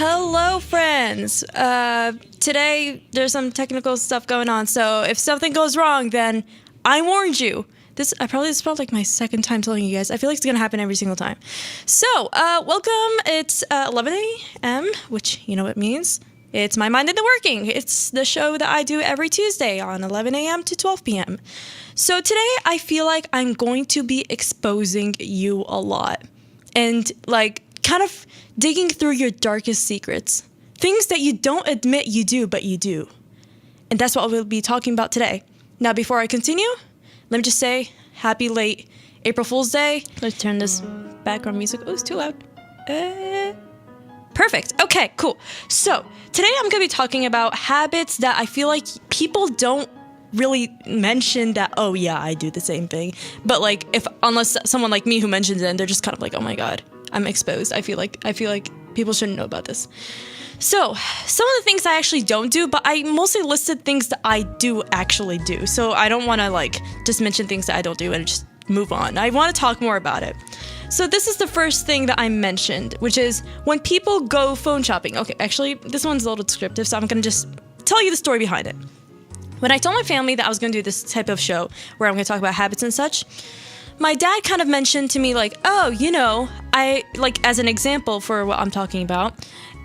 Hello, friends. Today, there's some technical stuff going on, so if something goes wrong, then I warned you. This is probably like my second time telling you guys. I feel like it's going to happen every single time. So, welcome. It's 11 a.m., which you know what it means. It's My Mind in the Working. It's the show that I do every Tuesday on 11 a.m. to 12 p.m. So today, I feel like I'm going to be exposing you a lot. And, like, kind of digging through your darkest secrets. Things that you don't admit you do, but you do. And that's what we'll be talking about today. Now, before I continue, let me just say, happy late April Fool's Day. Let's turn this background music. Oh, it's too loud. Perfect. Okay, cool. So, today I'm going to be talking about habits that I feel like people don't really mention that, oh yeah, I do the same thing. But like, unless someone like me who mentions it, and they're just kind of like, oh my God, I'm exposed. I feel like people shouldn't know about this. So, some of the things I actually don't do, but I mostly listed things that I do actually do. So I don't want to like just mention things that I don't do and just move on. I want to talk more about it. So this is the first thing that I mentioned, which is when people go phone shopping. Okay, actually, this one's a little descriptive, so I'm going to just tell you the story behind it. When I told my family that I was going to do this type of show where I'm going to talk about habits and such, my dad kind of mentioned to me like, oh, you know, I like as an example for what I'm talking about.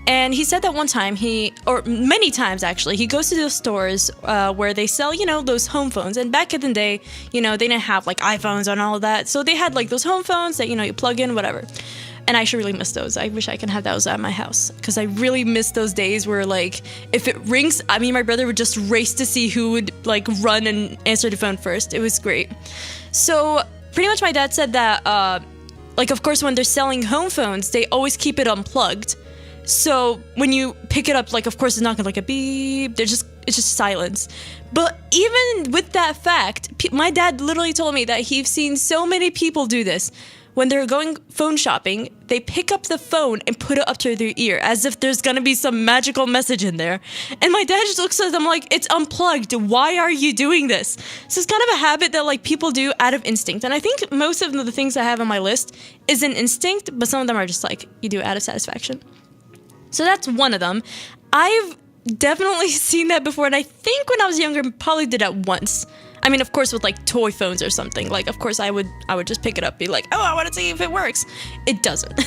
And he said that one time or many times actually, he goes to those stores where they sell, you know, those home phones. And back in the day, you know, they didn't have like iPhones and all of that. So they had like those home phones that, you know, you plug in, whatever. And I actually really miss those. I wish I could have those at my house because I really miss those days where like if it rings, I mean, my brother would just race to see who would like run and answer the phone first. It was great. So pretty much my dad said that, like, of course, when they're selling home phones, they always keep it unplugged. So when you pick it up, like, of course, it's not going to like a beep. It's just silence. But even with that fact, my dad literally told me that he's seen so many people do this. When they're going phone shopping, they pick up the phone and put it up to their ear as if there's going to be some magical message in there. And my dad just looks at them like, it's unplugged. Why are you doing this? So it's kind of a habit that like people do out of instinct. And I think most of the things I have on my list is an instinct, but some of them are just like, you do it out of satisfaction. So that's one of them. I've definitely seen that before. And I think when I was younger, probably did that once. I mean, of course, with like toy phones or something, like, of course, I would just pick it up, be like, oh, I want to see if it works. It doesn't.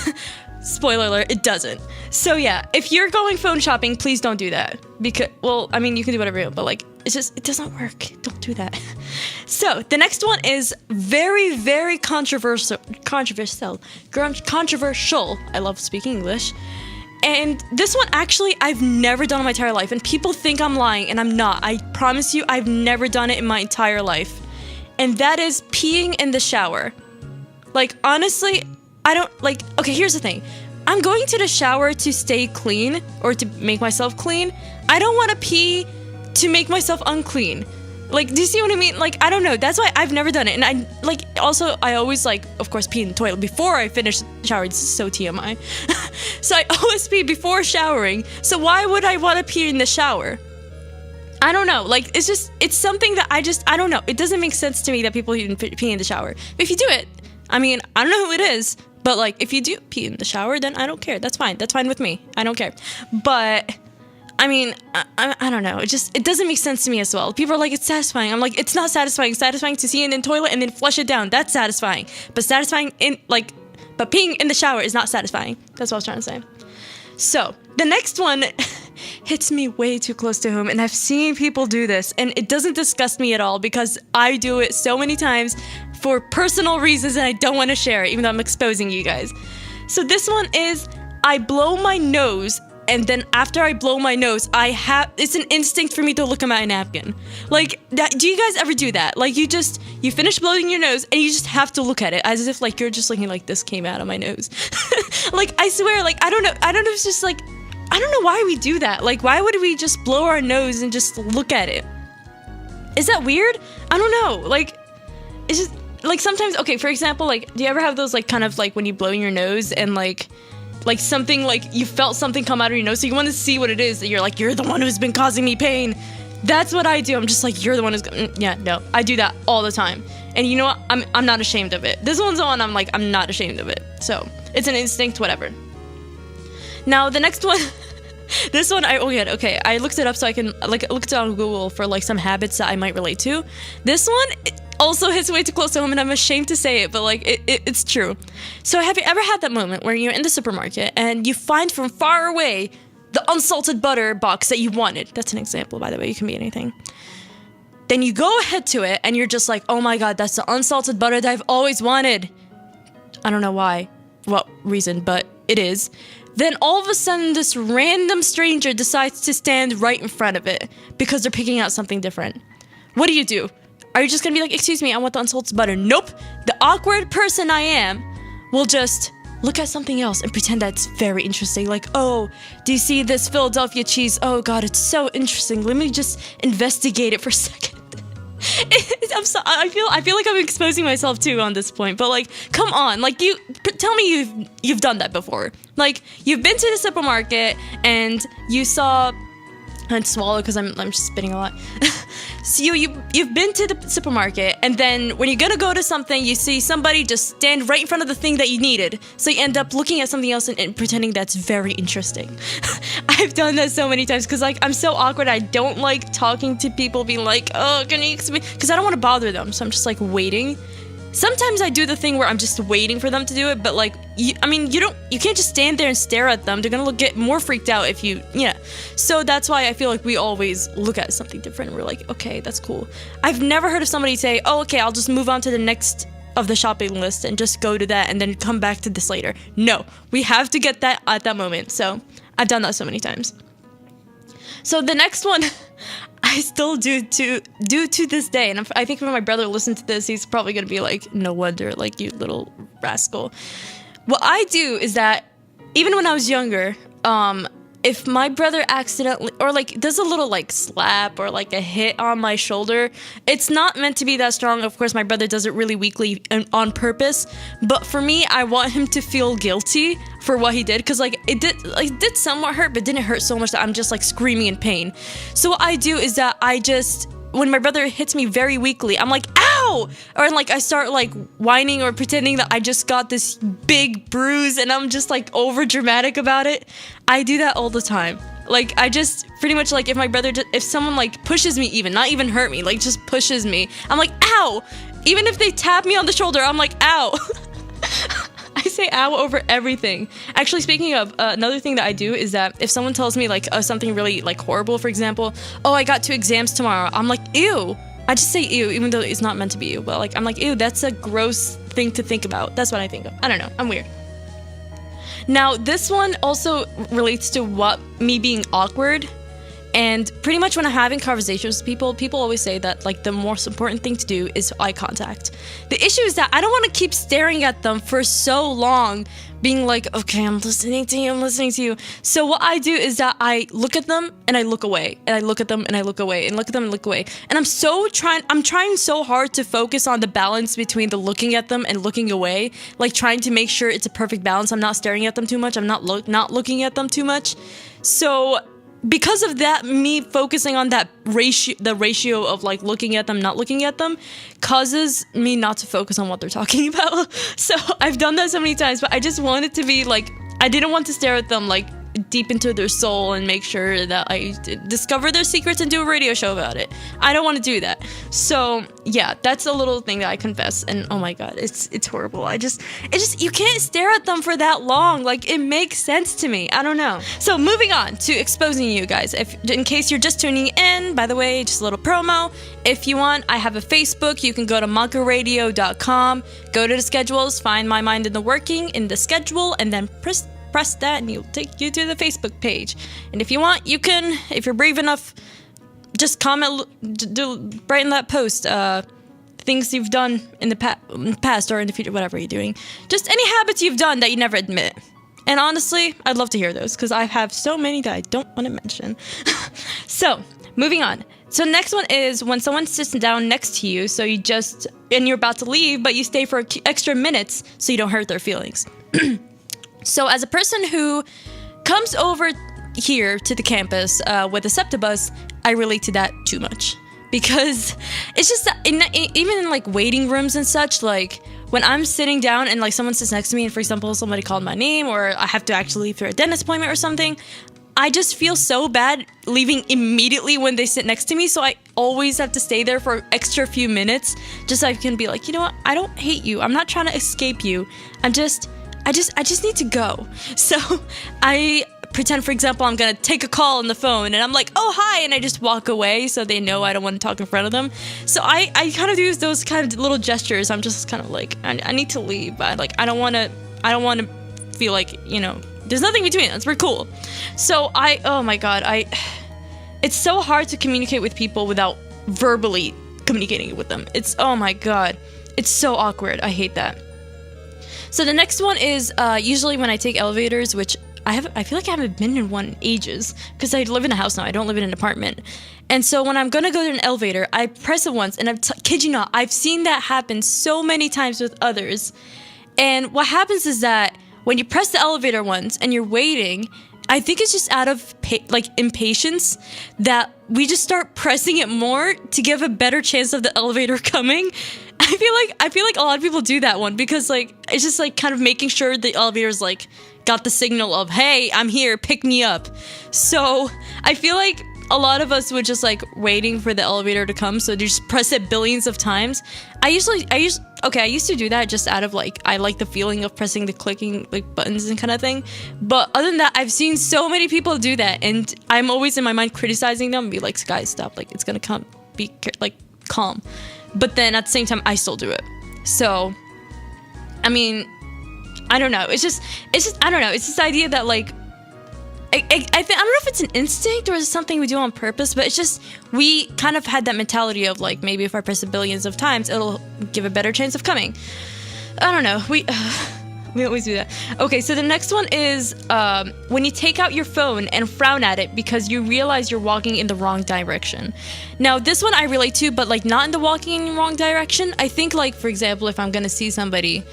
Spoiler alert, it doesn't. So yeah, if you're going phone shopping, please don't do that. Because, well, I mean, you can do whatever you want, but like, it doesn't work. Don't do that. So the next one is very, very controversial. I love speaking English. And this one, actually, I've never done in my entire life. And people think I'm lying, and I'm not. I promise you, I've never done it in my entire life. And that is peeing in the shower. Like, honestly, I don't, like, okay, here's the thing. I'm going to the shower to stay clean, or to make myself clean. I don't want to pee to make myself unclean. Like, do you see what I mean? Like, I don't know. That's why I've never done it. And I, like, also, I always, like, of course, pee in the toilet before I finish the shower. This is so TMI. So I always pee before showering. So why would I want to pee in the shower? I don't know. Like, it's something that I don't know. It doesn't make sense to me that people even pee in the shower. But if you do it, I mean, I don't know who it is. But, like, if you do pee in the shower, then I don't care. That's fine. That's fine with me. I don't care. But I mean, I don't know. It doesn't make sense to me as well. People are like, it's satisfying. I'm like, it's not satisfying. It's satisfying to see it in the toilet and then flush it down. That's satisfying. But peeing in the shower is not satisfying. That's what I was trying to say. So the next one hits me way too close to home, and I've seen people do this, and it doesn't disgust me at all because I do it so many times for personal reasons, and I don't want to share it, even though I'm exposing you guys. So this one is, I blow my nose. And then after I blow my nose, it's an instinct for me to look at my napkin. Like, do you guys ever do that? Like, you finish blowing your nose and you just have to look at it as if like you're just looking like this came out of my nose. Like, I swear, like, I don't know. It's just like, I don't know why we do that. Like, why would we just blow our nose and just look at it? Is that weird? I don't know. Like, it's just, like, sometimes, okay, for example, like, do you ever have those, like, kind of, like, when you blow in your nose and, like something, like, you felt something come out of your nose, so you want to see what it is, that you're the one who's been causing me pain. That's what I do. I'm just like, you're the one who's, yeah, no, I do that all the time. And you know what? I'm not ashamed of it. This one's the one I'm like, I'm not ashamed of it. So, it's an instinct, whatever. Now the next one, this one I looked it up so I can looked it on Google for like some habits that I might relate to. This one also hits way too close to home, and I'm ashamed to say it, but like it's true. So have you ever had that moment where you're in the supermarket and you find from far away the unsalted butter box that you wanted? That's an example, by the way. You can be anything. Then you go ahead to it and you're just like, oh my god, that's the unsalted butter that I've always wanted. I don't know why, what reason, but it is. Then all of a sudden, this random stranger decides to stand right in front of it because they're picking out something different. What do? Are you just gonna be like, excuse me, I want the unsalted butter? Nope. The awkward person I am will just look at something else and pretend that's very interesting. Like, oh, do you see this Philadelphia cheese? Oh god, it's so interesting. Let me just investigate it for a second. I feel like I'm exposing myself too on this point, but like, come on, like tell me you've done that before. Like, you've been to the supermarket and you saw, I'd swallow because I'm just spitting a lot. So you've been to the supermarket, and then when you're gonna go to something, you see somebody just stand right in front of the thing that you needed. So you end up looking at something else and pretending that's very interesting. I've done that so many times because like I'm so awkward. I don't like talking to people, being like, oh, can you explain? Because I don't want to bother them. So I'm just like waiting. Sometimes I do the thing where I'm just waiting for them to do it, but like, you can't just stand there and stare at them. They're gonna get more freaked out if So that's why I feel like we always look at something different. We're like, okay, that's cool. I've never heard of somebody say, oh, okay, I'll just move on to the next of the shopping list and just go to that and then come back to this later. No, we have to get that at that moment. So I've done that so many times. So the next one, I still do to this day, and I think when my brother listens to this, he's probably gonna be like, no wonder, like, you little rascal. What I do is that even when I was younger, if my brother accidentally or like does a little like slap or like a hit on my shoulder, it's not meant to be that strong. Of course, my brother does it really weakly and on purpose, but for me, I want him to feel guilty for what he did, because like it did somewhat hurt, but didn't hurt so much that I'm just like screaming in pain. So what I do is that when my brother hits me very weakly, I'm like, ow! Or like I start like whining or pretending that I just got this big bruise and I'm just like over dramatic about it. I do that all the time. Like, I just pretty much like if someone like pushes me, even not even hurt me, like just pushes me, I'm like, ow! Even if they tap me on the shoulder, I'm like, ow! I say ow over everything. Actually, speaking of, another thing that I do is that if someone tells me like something really like horrible, for example, oh, I got 2 exams tomorrow, I'm like, ew. I just say ew, even though it's not meant to be ew, but like I'm like, ew, that's a gross thing to think about. That's what I think of. I don't know, I'm weird. Now, this one also relates to me being awkward. And pretty much when I'm having conversations with people always say that like the most important thing to do is eye contact. The issue is that I don't want to keep staring at them for so long, being like, okay, I'm listening to you. So what I do is that I look at them and I look away, and I look at them and I look away, and look at them and look away. And I'm trying so hard to focus on the balance between the looking at them and looking away, like trying to make sure it's a perfect balance. I'm not staring at them too much. I'm not looking at them too much. So because of that, me focusing on that ratio of like looking at them, not looking at them, causes me not to focus on what they're talking about. So I've done that so many times, but I just wanted to be like, I didn't want to stare at them like deep into their soul and make sure that I discover their secrets and do a radio show about it. I don't want to do that. So yeah, that's a little thing that I confess, and oh my god, it's horrible. You can't stare at them for that long. Like, it makes sense to me. I don't know. So moving on to exposing you guys. In case you're just tuning in, by the way, just a little promo. If you want, I have a Facebook. You can go to montcoradio.com, go to the schedules, find My Mind in the Working in the schedule, and then press that and it'll take you to the Facebook page. And if you want, you can, if you're brave enough, just comment, write in that post things you've done in the past or in the future, whatever you're doing. Just any habits you've done that you never admit. And honestly, I'd love to hear those, because I have so many that I don't want to mention. So, moving on. So next one is when someone sits down next to you, and you're about to leave, but you stay for extra minutes so you don't hurt their feelings. So as a person who comes over here to the campus with a SEPTA bus, I relate to that too much. Because it's just that even in like waiting rooms and such, like when I'm sitting down and like someone sits next to me and for example somebody called my name or I have to actually leave for a dentist appointment or something, I just feel so bad leaving immediately when they sit next to me, so I always have to stay there for extra few minutes just so I can be like, you know what, I don't hate you, I'm not trying to escape you, I just need to go. So I pretend, for example, I'm gonna take a call on the phone and I'm like, oh hi, and I just walk away so they know I don't want to talk in front of them. So I kind of do those kind of little gestures. I'm just kind of like, I need to leave, but like I don't want to feel like, you know, there's nothing between us, we're cool. So oh my god, it's so hard to communicate with people without verbally communicating with them. Oh my god, it's so awkward. I hate that. So the next one is usually when I take elevators, which I feel like I haven't been in one in ages because I live in a house now. I don't live in an apartment. And so when I'm gonna go to an elevator, I press it once, and kid you not, I've seen that happen so many times with others. And what happens is that when you press the elevator once and you're waiting, I think it's just out of impatience that we just start pressing it more to give a better chance of the elevator coming. I feel like a lot of people do that one because like it's just like kind of making sure the elevator's like got the signal of, hey, I'm here, pick me up. So I feel like a lot of us would just like waiting for the elevator to come, so they just press it billions of times. I used to do that just out of like, I like the feeling of pressing the clicking like buttons and kind of thing. But other than that, I've seen so many people do that, and I'm always in my mind criticizing them and be like, guys, stop, like it's gonna come, be like calm. But then at the same time, I still do it. So, I mean, I don't know. It's just I don't know. It's this idea that like, I don't know if it's an instinct or it's something we do on purpose, but it's just, we kind of had that mentality of like, maybe if I press it billions of times, it'll give a better chance of coming. I don't know. We always do that. Okay, so the next one is when you take out your phone and frown at it because you realize you're walking in the wrong direction. Now, this one I relate to, but like not in the walking in the wrong direction. I think like, for example, if I'm gonna see somebody,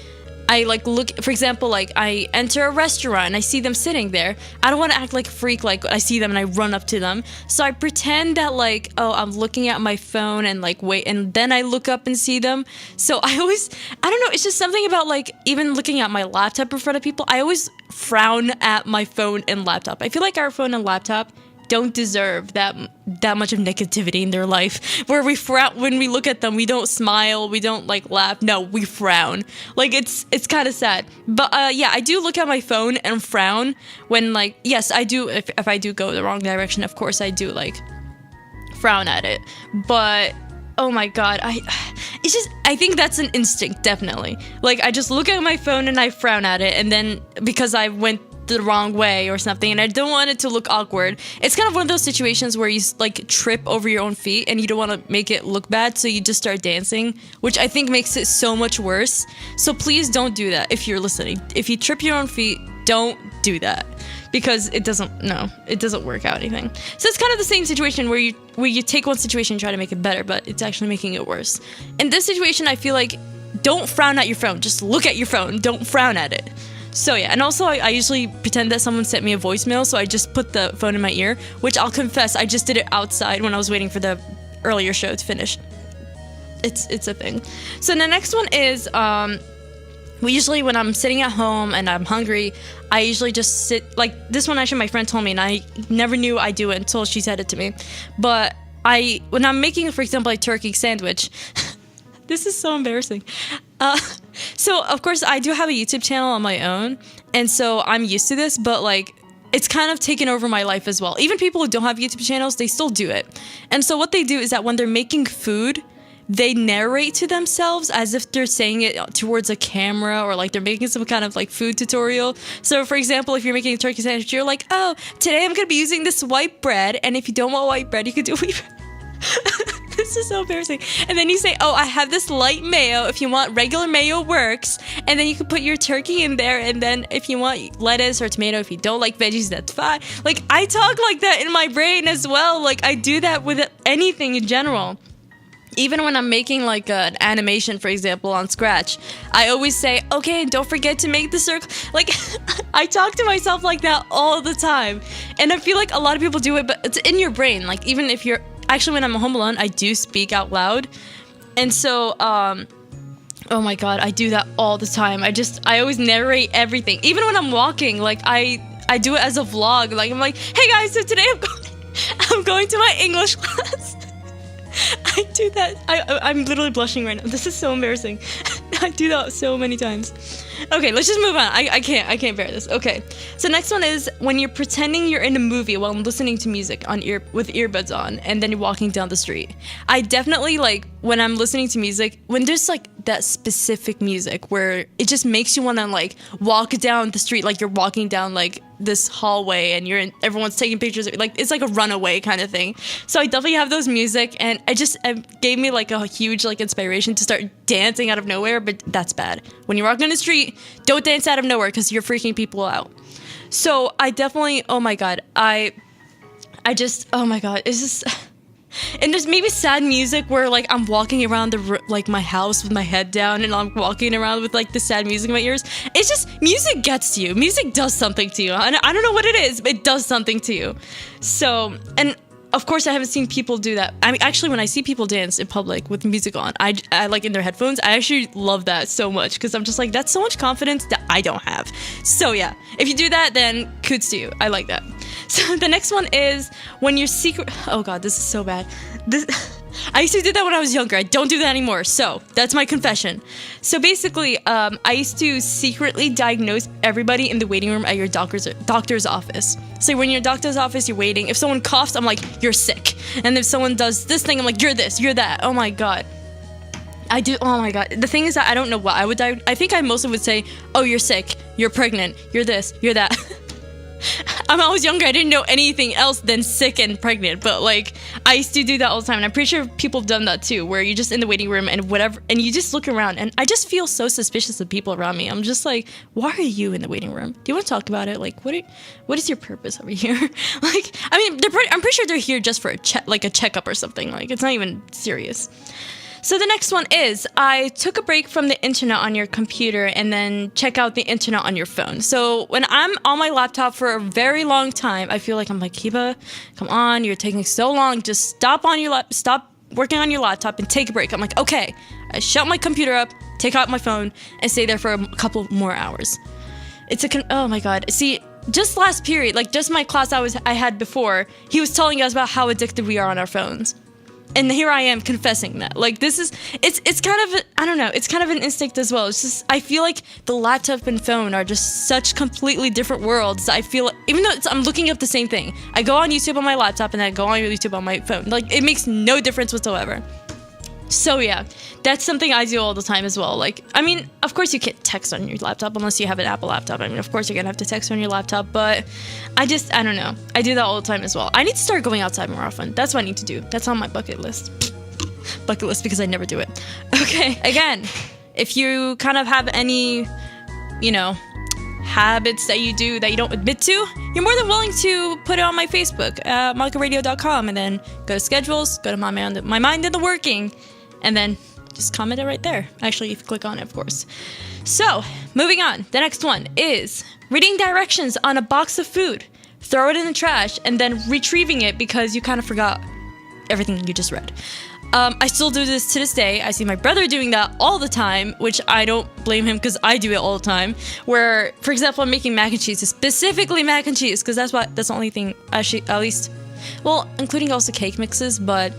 I like look, for example, like I enter a restaurant and I see them sitting there. I don't want to act like a freak, like I see them and I run up to them. So I pretend that like, oh, I'm looking at my phone and like wait, and then I look up and see them. So I don't know, it's just something about like even looking at my laptop in front of people. I always frown at my phone and laptop. I feel like our phone and laptop don't deserve that much of negativity in their life, where we frown when we look at them. We don't smile, we don't like laugh, no, we frown. Like it's kind of sad. But yeah, I do look at my phone and frown when like, yes, I do, if I do go the wrong direction, of course I do like frown at it. But oh my god, I think that's an instinct, definitely. Like I just look at my phone and I frown at it, and then because I went the wrong way or something and I don't want it to look awkward. It's kind of one of those situations where you like trip over your own feet and you don't want to make it look bad, so you just start dancing, which I think makes it so much worse. So please don't do that if you're listening. If you trip your own feet, don't do that, because it doesn't work out anything. So it's kind of the same situation where you take one situation and try to make it better, but it's actually making it worse. In this situation, I feel like don't frown at your phone, just look at your phone, don't frown at it. So yeah, and also I usually pretend that someone sent me a voicemail, so I just put the phone in my ear, which I'll confess, I just did it outside when I was waiting for the earlier show to finish. It's a thing. So the next one is, usually when I'm sitting at home and I'm hungry, I usually just sit, like this one actually my friend told me and I never knew I do it until she said it to me. But when I'm making, for example, a turkey sandwich, this is so embarrassing. So of course I do have a YouTube channel on my own, and so I'm used to this, but like it's kind of taken over my life as well. Even people who don't have YouTube channels, they still do it. And so what they do is that when they're making food, they narrate to themselves as if they're saying it towards a camera, or like they're making some kind of like food tutorial. So for example, if you're making a turkey sandwich, you're like, oh, today I'm gonna be using this white bread, and if you don't want white bread, you could do wheat bread. This is so embarrassing. And then you say, oh, I have this light mayo. If you want regular mayo works. And then you can put your turkey in there. And then if you want lettuce or tomato, if you don't like veggies, that's fine. Like I talk like that in my brain as well. Like I do that with anything in general. Even when I'm making like an animation, for example, on Scratch, I always say, okay, don't forget to make the circle. Like I talk to myself like that all the time. And I feel like a lot of people do it, but it's in your brain. Like even if you're, actually when I'm home alone, I do speak out loud. And so Oh my god, I do that all the time. I always narrate everything. Even when I'm walking, like I do it as a vlog. Like I'm like, hey guys, so today I'm going to my English class. I do that. I'm literally blushing right now. This is so embarrassing. I do that so many times. Okay, let's just move on. I can't bear this. Okay, so next one is when you're pretending you're in a movie while listening to music with earbuds on, and then you're walking down the street. I definitely like when I'm listening to music, when there's like that specific music where it just makes you want to like walk down the street, like you're walking down like this hallway and everyone's taking pictures. Like it's like a runaway kind of thing. So I definitely have those music, and it gave me like a huge like inspiration to start dancing out of nowhere. But that's bad. When you're walking on the street, don't dance out of nowhere because you're freaking people out. So I definitely, oh my god, I just, oh my god, it's just. And there's maybe sad music where like I'm walking around like my house with my head down, and I'm walking around with like the sad music in my ears. It's just music gets to you. Music does something to you. And I don't know what it is, but it does something to you. So, and of course I haven't seen people do that. I mean, actually, when I see people dance in public with music on, I like in their headphones, I actually love that so much because I'm just like, that's so much confidence that I don't have. So yeah, if you do that, then kudos to you. I like that. So the next one is when you're oh god, this is so bad. I used to do that when I was younger. I don't do that anymore. So that's my confession. So basically, I used to secretly diagnose everybody in the waiting room at your doctor's office. So when you're in your doctor's office, you're waiting. If someone coughs, I'm like, you're sick. And if someone does this thing, I'm like, you're this, you're that. Oh my god. Oh my god. The thing is that I don't know what I would I think I mostly would say, oh, you're sick, you're pregnant, you're this, you're that. When I was younger, I didn't know anything else than sick and pregnant, but like I used to do that all the time, and I'm pretty sure people have done that too, where you're just in the waiting room and whatever, and you just look around, and I just feel so suspicious of people around me. I'm just like, why are you in the waiting room? Do you want to talk about it? Like, what is your purpose over here? Like, I mean, I'm pretty sure they're here just for a checkup or something. Like, it's not even serious. So the next one is, I took a break from the internet on your computer and then check out the internet on your phone. So when I'm on my laptop for a very long time, I feel like I'm like, Kiba, come on, you're taking so long. Just stop working on your laptop and take a break. I'm like, okay. I shut my computer up, take out my phone, and stay there for a couple more hours. Oh my god. See, just last period, like just my class I had before, he was telling us about how addicted we are on our phones. And here I am confessing that. Like, it's kind of, I don't know, it's kind of an instinct as well. It's just, I feel like the laptop and phone are just such completely different worlds. I feel, even though I'm looking up the same thing, I go on YouTube on my laptop and I go on YouTube on my phone. Like, it makes no difference whatsoever. So yeah, that's something I do all the time as well. Like, I mean, of course you can't text on your laptop unless you have an Apple laptop. I mean, of course you're gonna have to text on your laptop, but I don't know. I do that all the time as well. I need to start going outside more often. That's what I need to do. That's on my bucket list. Bucket list because I never do it. Okay, again, if you kind of have any, habits that you do that you don't admit to, you're more than willing to put it on my Facebook, montcoradio.com, and then go to schedules, go to my mind in the working, and then just comment it right there. Actually, if you click on it, of course. So, moving on. The next one is reading directions on a box of food. Throw it in the trash, and then retrieving it because you kind of forgot everything you just read. I still do this to this day. I see my brother doing that all the time, which I don't blame him because I do it all the time. Where, for example, I'm making mac and cheese, specifically mac and cheese, because that's the only thing, actually, at least, well, including also cake mixes, but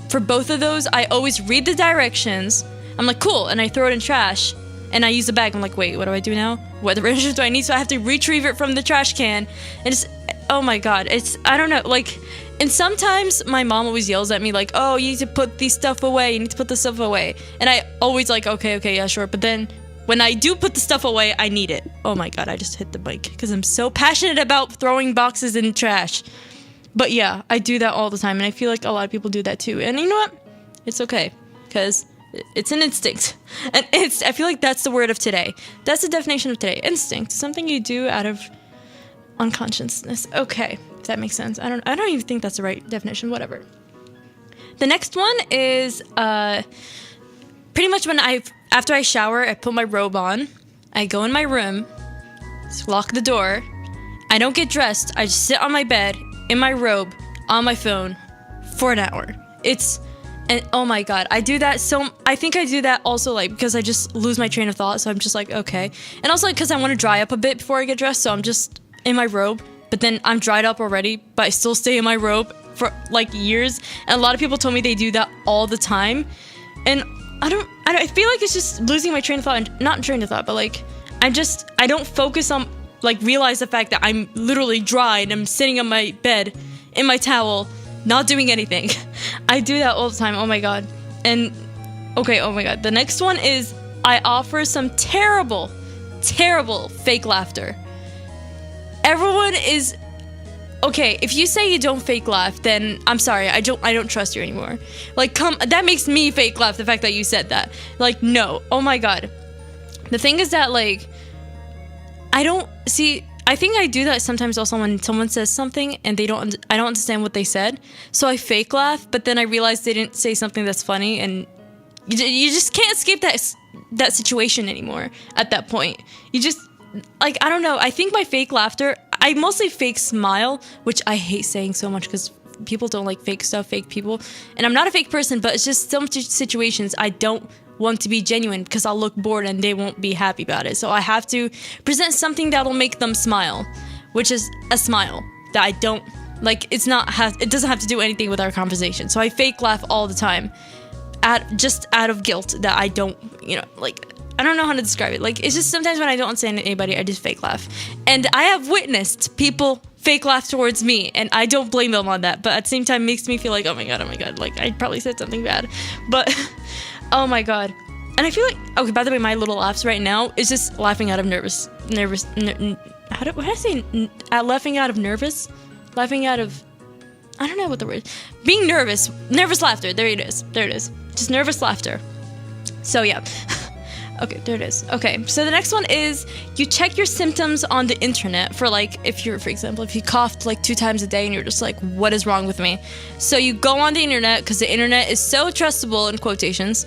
for both of those, I always read the directions. I'm like, cool, and I throw it in trash, and I use the bag. I'm like, wait, what do I do now? What directions do I need? So I have to retrieve it from the trash can, and it's, oh my god, I don't know, like. And sometimes my mom always yells at me like, oh, you need to put this stuff away. You need to put this stuff away. And I always like, okay, yeah, sure. But then when I do put the stuff away, I need it. Oh my god, I just hit the mic because I'm so passionate about throwing boxes in trash. But yeah, I do that all the time. And I feel like a lot of people do that too. And you know what? It's okay because it's an instinct. And I feel like that's the word of today. That's the definition of today. Instinct. Something you do out of unconsciousness. Okay. That makes sense. I don't even think that's the right definition. Whatever. The next one is pretty much after I shower, I put my robe on, I go in my room, lock the door, I don't get dressed, I just sit on my bed in my robe on my phone for an hour. It's And oh my god, I do that I think I do that also like because I just lose my train of thought, so I'm just like, okay. And also because I want to dry up a bit before I get dressed, so I'm just in my robe, but then I'm dried up already, but I still stay in my robe for like years. And a lot of people told me they do that all the time. And I feel like it's just losing my train of thought, and not train of thought, but like I don't focus on like realize the fact that I'm literally dry and I'm sitting on my bed in my towel, not doing anything. I do that all the time. Oh my god. And okay, oh my god. The next one is I offer some terrible fake laughter. Everyone is okay, if you say you don't fake laugh, then I'm sorry, I don't trust you anymore. Like that makes me fake laugh, the fact that you said that. Like no. Oh my god. The thing is that like I think I do that sometimes also when someone says something and I don't understand what they said. So I fake laugh, but then I realize they didn't say something that's funny, and you just can't escape that situation anymore at that point. You just, like, I don't know. I think my fake laughter, I mostly fake smile, which I hate saying so much because people don't like fake stuff, fake people. And I'm not a fake person, but it's just some situations I don't want to be genuine because I'll look bored and they won't be happy about it. So I have to present something that'll make them smile, which is a smile that I don't like. It doesn't have to do anything with our conversation. So I fake laugh all the time, just out of guilt that I don't, like, I don't know how to describe it. Like, it's just sometimes when I don't understand anybody, I just fake laugh. And I have witnessed people fake laugh towards me, and I don't blame them on that. But at the same time, it makes me feel like, oh my god, like I probably said something bad. But oh my god. And I feel like, okay, by the way, my little laughs right now is just laughing out of laughing out of nervous? Laughing out of, I don't know what the word is. Being nervous. Nervous laughter. There it is. Just nervous laughter. So yeah. Okay, there it is. Okay, so the next one is you check your symptoms on the internet for like, for example, if you coughed like 2 times a day and you're just like, what is wrong with me? So you go on the internet, because the internet is so trustable in quotations,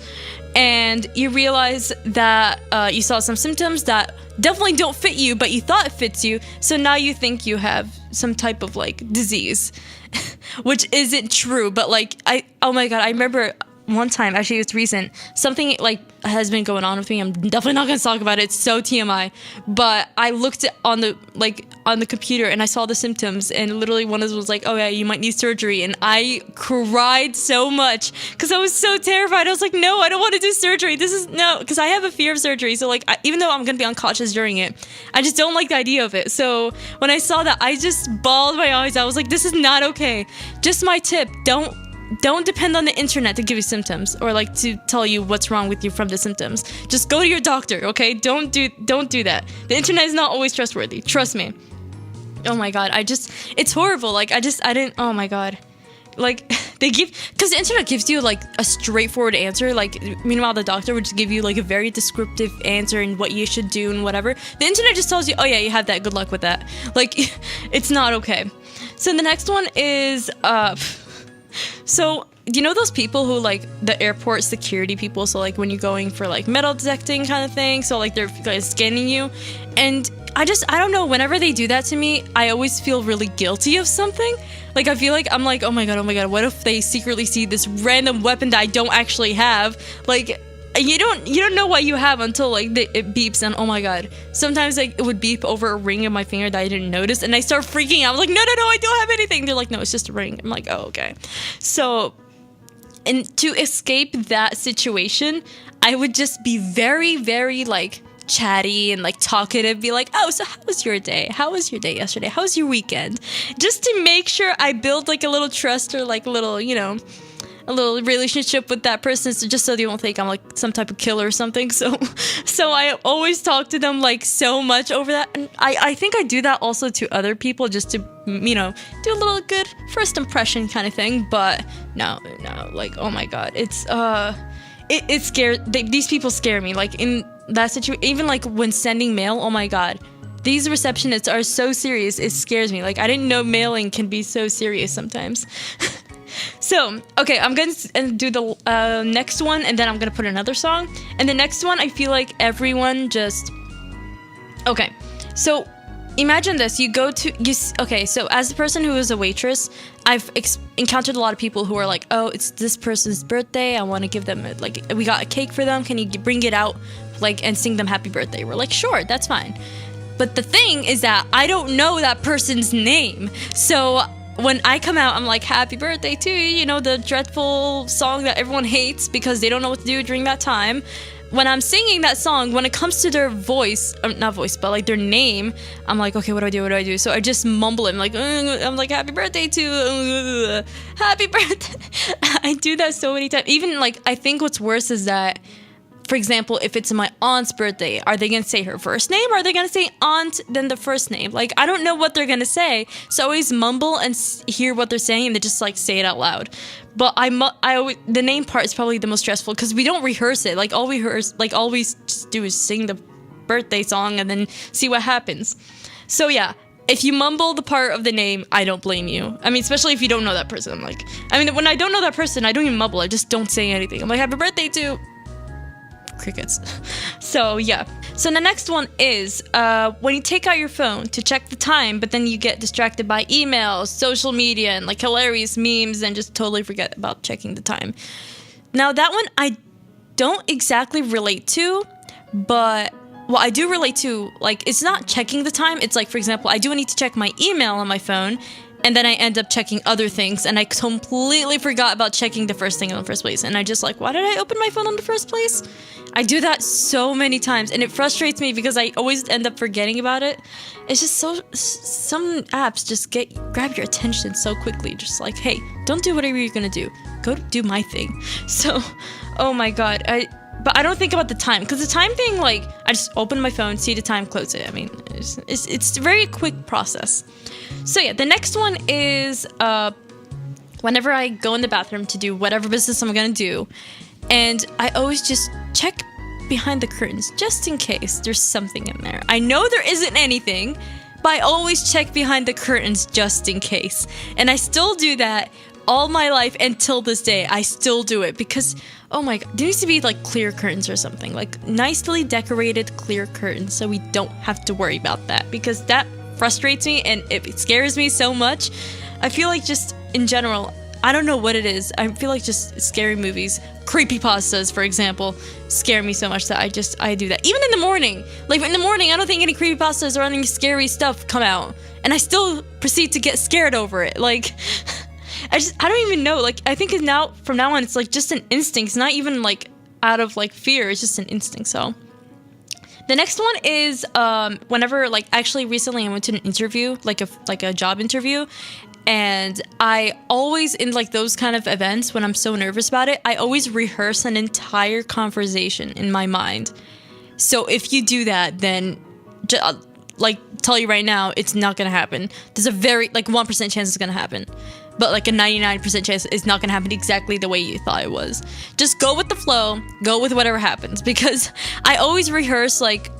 and you realize that you saw some symptoms that definitely don't fit you, but you thought it fits you, so now you think you have some type of like disease, which isn't true, but like, oh my god, I remember one time, actually it's recent, something like has been going on with me. I'm definitely not gonna talk about it, it's so TMI, but I looked on the computer and I saw the symptoms, and literally one of them was like, oh yeah, you might need surgery, and I cried so much because I was so terrified. I was like, no, I don't want to do surgery, because I have a fear of surgery, so like even though I'm gonna be unconscious during it, I just don't like the idea of it. So when I saw that, I just bawled my eyes out. I was like, this is not okay. Just my tip, don't depend on the internet to give you symptoms or like to tell you what's wrong with you from the symptoms. Just go to your doctor, okay? Don't do that. The internet is not always trustworthy. Trust me. Oh my god, it's horrible. Like I didn't, oh my god. Like because the internet gives you like a straightforward answer. Like meanwhile the doctor would just give you like a very descriptive answer and what you should do and whatever. The internet just tells you, oh yeah, you have that, good luck with that. Like it's not okay. So the next one is so, you know those people who, like, the airport security people, so, like, when you're going for, like, metal detecting kind of thing, so, like, they're like, scanning you, and I don't know, whenever they do that to me, I always feel really guilty of something. Like, I feel like, I'm like, oh my god, what if they secretly see this random weapon that I don't actually have? Like, you don't know what you have until like it beeps, and oh my god, sometimes like it would beep over a ring in my finger that I didn't notice, and I start freaking out. I was like, no, I don't have anything. They're like, no, it's just a ring. I'm like, oh, okay. So, and to escape that situation, I would just be very, very like chatty and like talkative, be like, oh, so how was your day? How was your day yesterday? How was your weekend? Just to make sure I build like a little trust or like a little, a little relationship with that person, so just so they won't think I'm like some type of killer or something. So I always talk to them like so much over that, and I think I do that also to other people just to do a little good first impression kind of thing. But no, like oh my god, it scares these people scare me. Like in that situation, even like when sending mail, oh my god, these receptionists are so serious, it scares me. Like I didn't know mailing can be so serious sometimes. So, okay, I'm going to do the next one, and then I'm going to put another song. And the next one, I feel like everyone just... Okay, so, imagine this. Okay, so as a person who is a waitress, I've encountered a lot of people who are like, oh, it's this person's birthday, I want to give them like, we got a cake for them, can you bring it out like and sing them happy birthday? We're like, sure, that's fine. But the thing is that I don't know that person's name, so when I come out, I'm like, happy birthday to you, you know, the dreadful song that everyone hates because they don't know what to do during that time. When I'm singing that song, when it comes to their voice, not voice, but like their name, I'm like, okay, what do I do? So I just mumble it. I'm like, happy birthday to, happy birthday. I do that so many times. Even like, I think what's worse is that, for example, if it's my aunt's birthday, are they going to say her first name? Or are they going to say aunt, then the first name? Like, I don't know what they're going to say. So I always mumble and hear what they're saying and they just like say it out loud. But I always, the name part is probably the most stressful because we don't rehearse it. Like all we just do is sing the birthday song and then see what happens. So yeah, if you mumble the part of the name, I don't blame you. I mean, especially if you don't know that person. Like, I mean, when I don't know that person, I don't even mumble. I just don't say anything. I'm like, happy birthday to crickets. So yeah. So the next one is when you take out your phone to check the time, but then you get distracted by emails, social media, and like hilarious memes, and just totally forget about checking the time. Now that one I don't exactly relate to, but I do relate to, like, it's not checking the time. It's like, for example, I do need to check my email on my phone, and then I end up checking other things, and I completely forgot about checking the first thing in the first place. And I just like, why did I open my phone in the first place? I do that so many times, and it frustrates me because I always end up forgetting about it. It's just some apps just grab your attention so quickly. Just like, hey, don't do whatever you're gonna do. Go do my thing. So, oh my god, but I don't think about the time, because the time thing, like, I just open my phone, see the time, close it. I mean, it's a very quick process. So yeah, the next one is whenever I go in the bathroom to do whatever business I'm gonna do, and I always just check behind the curtains just in case there's something in there. I know there isn't anything, but I always check behind the curtains just in case. And I still do that all my life until this day. I still do it because, oh my god, there needs to be like clear curtains or something, like nicely decorated clear curtains, so we don't have to worry about that, because that frustrates me and it scares me so much. I feel like just in general, I don't know what it is. I feel like just scary movies, creepypastas, for example, scare me so much that I do that. Even in the morning. Like in the morning, I don't think any creepypastas or any scary stuff come out, and I still proceed to get scared over it. Like, I don't even know. Like, I think from now on, it's like just an instinct. It's not even like out of like fear. It's just an instinct. So the next one is whenever, like, actually recently I went to an interview, like a job interview. And I always, in like those kind of events, when I'm so nervous about it, I always rehearse an entire conversation in my mind. So if you do that, then like, tell you right now, it's not gonna happen. There's a very, like, 1% chance it's gonna happen, but like a 99% chance it's not gonna happen exactly the way you thought it was. Just go with the flow, go with whatever happens, because I always rehearse like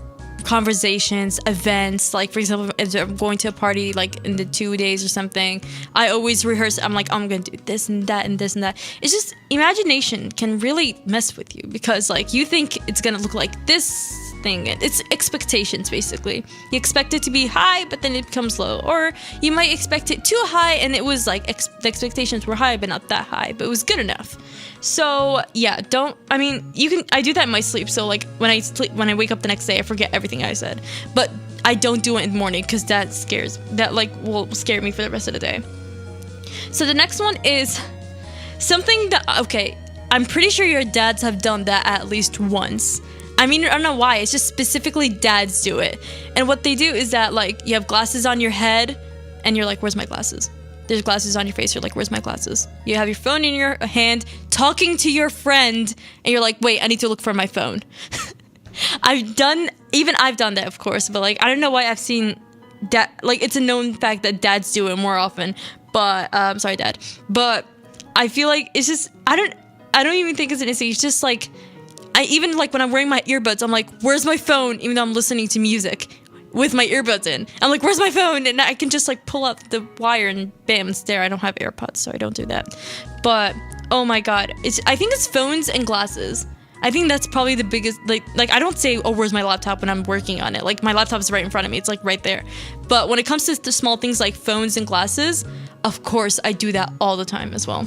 conversations, events. Like, for example, if I'm going to a party like in the 2 days or something, I always rehearse. I'm like, I'm gonna do this and that and this and that. It's just, imagination can really mess with you, because like you think it's gonna look like this thing. It's expectations, basically. You expect it to be high, but then it becomes low, or you might expect it too high and it was like the expectations were high but not that high, but it was good enough. So yeah, I do that in my sleep. So like when I wake up the next day, I forget everything I said, but I don't do it in the morning, because that will scare me for the rest of the day. So the next one is something that, okay, I'm pretty sure your dads have done that at least once. I mean, I don't know why, it's just specifically dads do it. And what they do is that, like, you have glasses on your head and you're like, where's my glasses? There's glasses on your face, you're like, where's my glasses? You have your phone in your hand, talking to your friend, and you're like, wait, I need to look for my phone. I've done that, of course, but like, I don't know why I've seen that, like, it's a known fact that dads do it more often, but, sorry, Dad. But I feel like it's just, I don't even think it's an instinct, it's just like, even like when I'm wearing my earbuds, I'm like, where's my phone? Even though I'm listening to music with my earbuds in, I'm like, where's my phone? And I can just like pull out the wire and bam, it's there. I don't have AirPods, so I don't do that. But oh my god, I think it's phones and glasses. I think that's probably the biggest, like I don't say, oh, where's my laptop when I'm working on it? Like, my laptop is right in front of me. It's like right there. But when it comes to the small things like phones and glasses, of course, I do that all the time as well.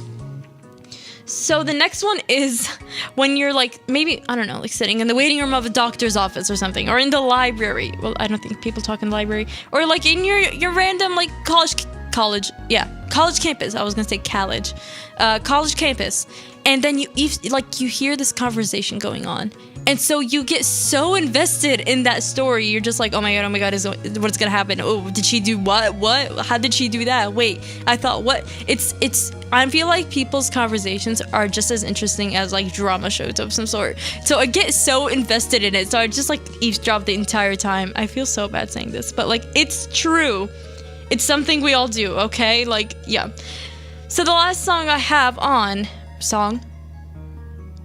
So the next one is when you're like, maybe, I don't know, like sitting in the waiting room of a doctor's office or something, or in the library. Well, I don't think people talk in the library. Or like in your random like college campus. I was gonna say college campus. And then you hear this conversation going on. And so you get so invested in that story. You're just like, oh my God, what's gonna happen? Oh, did she do what? How did she do that? Wait, I thought what? I feel like people's conversations are just as interesting as like drama shows of some sort. So I get so invested in it. So I just like eavesdrop the entire time. I feel so bad saying this, but like, it's true. It's something we all do, okay? Like, yeah. So the last song I have on...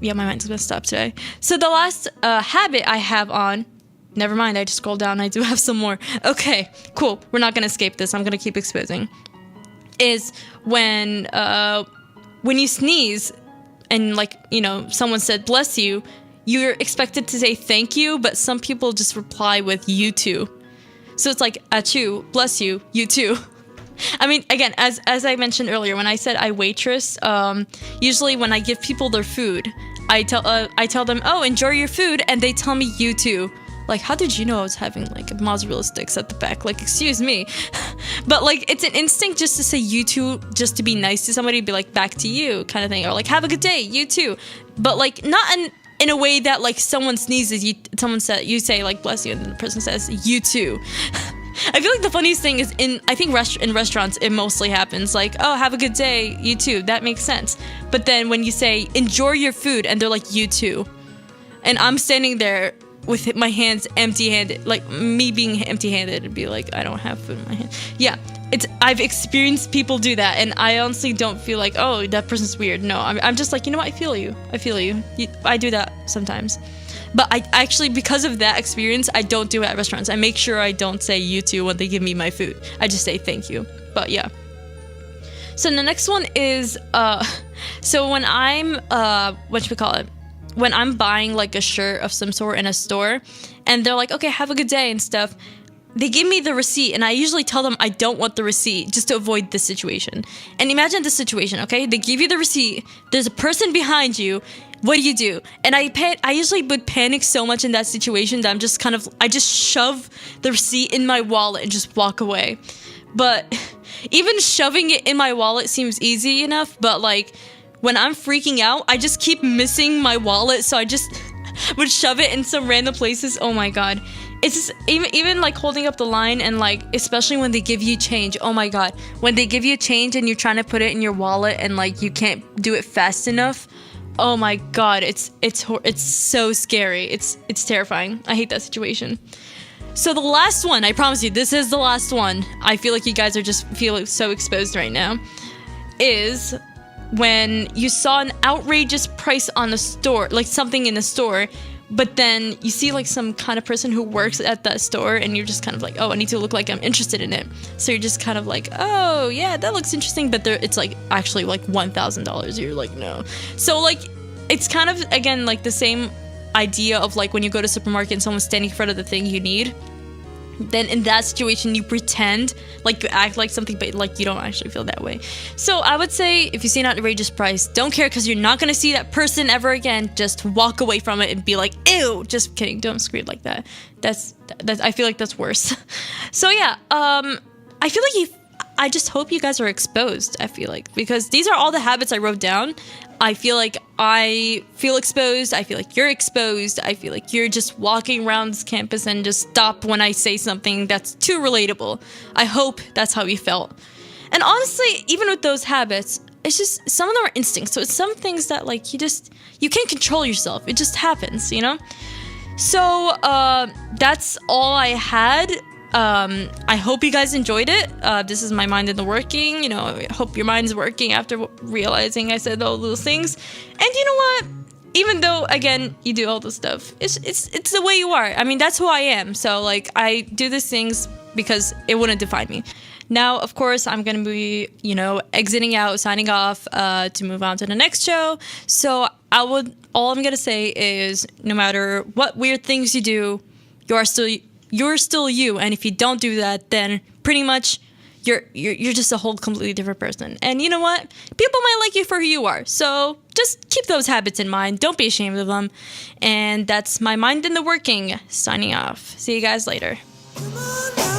Yeah, my mind's messed up today. So the last habit I have on... Never mind, I just scrolled down. I do have some more. Okay, cool. We're not going to escape this. I'm going to keep exposing. Is when you sneeze and, like, you know, someone said, bless you, you're expected to say thank you, but some people just reply with you too. So it's like, achoo, bless you, you too. I mean, again, as I mentioned earlier, when I said I waitress, usually when I give people their food, I tell them, oh, enjoy your food, and they tell me you too. Like, how did you know I was having like mozzarella sticks at the back? Like, excuse me. But like, it's an instinct just to say you too, just to be nice to somebody, be like, back to you kind of thing, or like, have a good day, you too. But like, not in a way that like someone sneezes, you say like bless you, and then the person says you too. I feel like the funniest thing is in restaurants it mostly happens like, oh, have a good day, you too. That makes sense. But then when you say enjoy your food and they're like you too, and I'm standing there with my hands empty-handed, like me being empty-handed, and be like, I don't have food in my hand. Yeah, I've experienced people do that, and I honestly don't feel like, oh, that person's weird. No, I'm just like, you know what, I feel you. I do that sometimes. But I actually, because of that experience, I don't do it at restaurants. I make sure I don't say you too when they give me my food. I just say thank you. But yeah. So the next one is, so when I'm, when I'm buying like a shirt of some sort in a store, and they're like, okay, have a good day and stuff, they give me the receipt, and I usually tell them I don't want the receipt just to avoid this situation. And imagine this situation, okay? They give you the receipt, there's a person behind you, what do you do? And I usually would panic so much in that situation that I just shove the receipt in my wallet and just walk away. But even shoving it in my wallet seems easy enough, but like when I'm freaking out, I just keep missing my wallet, so I just would shove it in some random places. Oh my God. It's just, even like holding up the line, and like especially when they give you change. Oh my God. When they give you change and you're trying to put it in your wallet and like you can't do it fast enough. Oh my God, it's so scary. It's terrifying. I hate that situation. So the last one, I promise you, this is the last one. I feel like you guys are just feeling so exposed right now. Is when you saw an outrageous price on the store, like something in the store, but then you see like some kind of person who works at that store, and you're just kind of like, oh, I need to look like I'm interested in it. So you're just kind of like, oh yeah, that looks interesting, but it's like actually like $1,000. You're like, no. So like, it's kind of, again, like the same idea of like when you go to a supermarket and someone's standing in front of the thing you need. Then in that situation, you pretend like you act like something, but like you don't actually feel that way. So I would say if you see an outrageous price, don't care, because you're not going to see that person ever again. Just walk away from it and be like, ew. Just kidding. Don't scream like that. That's I feel like that's worse. So yeah, I feel like I just hope you guys are exposed, I feel like, because these are all the habits I wrote down. I feel like I feel exposed. I feel like you're exposed. I feel like you're just walking around this campus and just stop when I say something that's too relatable. I hope that's how you felt. And honestly, even with those habits, it's just, some of them are instincts. So it's some things that like you can't control yourself. It just happens, you know? So that's all I had. I hope you guys enjoyed it. This is my mind in the working. You know, I hope your mind's working after realizing I said all those things. And you know what? Even though, again, you do all this stuff, it's the way you are. I mean, that's who I am. So, like, I do these things because it wouldn't define me. Now, of course, I'm going to be, you know, exiting out, signing off to move on to the next show. So all I'm gonna say is, no matter what weird things you do, you're still you. And if you don't do that, then pretty much you're just a whole completely different person. And you know what? People might like you for who you are. So just keep those habits in mind. Don't be ashamed of them. And that's my Mind in the Working signing off. See you guys later. Come on now.